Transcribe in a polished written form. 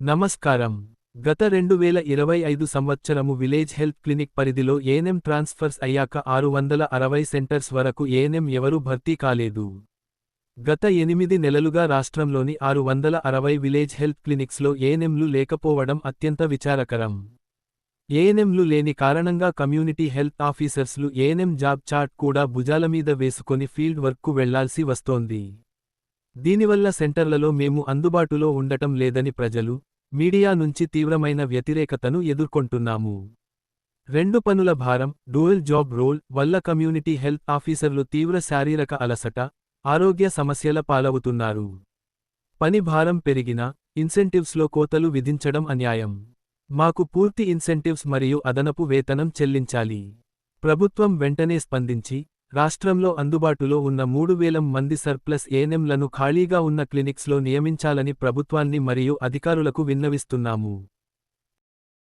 నమస్కారం. గత 2025 సంవత్సరము విలేజ్ హెల్త్ క్లినిక్ పరిధిలో ఏఎన్ఎం ట్రాన్స్ఫర్స్ అయ్యాక 660 సెంటర్స్ వరకు ఏఎన్ఎం ఎవరూ భర్తీ కాలేదు. గత 8 నెలలుగా రాష్ట్రంలోని 660 విలేజ్ హెల్త్ క్లినిక్స్లో ఏఎన్ఎంలు లేకపోవడం అత్యంత విచారకరం. ఏఎన్ఎంలు లేని కారణంగా కమ్యూనిటీ హెల్త్ ఆఫీసర్స్లు ఏఎన్ఎం జాబ్ చార్ట్ కూడా భుజాలమీద వేసుకొని ఫీల్డ్ వర్క్కు వెళ్లాల్సి వస్తోంది. దీనివల్ల సెంటర్లలో మేము అందుబాటులో ఉండటం లేదని ప్రజలు, మీడియా నుంచి తీవ్రమైన వ్యతిరేకతను ఎదుర్కొంటున్నాము. రెండు పనుల భారం, డ్యూయల్ జాబ్ రోల్ వల్ల కమ్యూనిటీ హెల్త్ ఆఫీసర్లు తీవ్ర శారీరక అలసట, ఆరోగ్య సమస్యల పాలవుతున్నారు. పని భారం పెరిగినా, ఇన్సెంటివ్స్లో కోతలు విధించడం అన్యాయం. మాకు పూర్తి ఇన్సెంటివ్స్ మరియు అదనపు వేతనం చెల్లించాలి. ప్రభుత్వం వెంటనే స్పందించి, రాష్ట్రంలో అందుబాటులో ఉన్న 3000 మంది సర్ప్లస్ ఏఎన్ఎంలను ఖాళీగా ఉన్న క్లినిక్స్లో నియమించాలని ప్రభుత్వాన్ని మరియు అధికారులకు విన్నవిస్తున్నాము.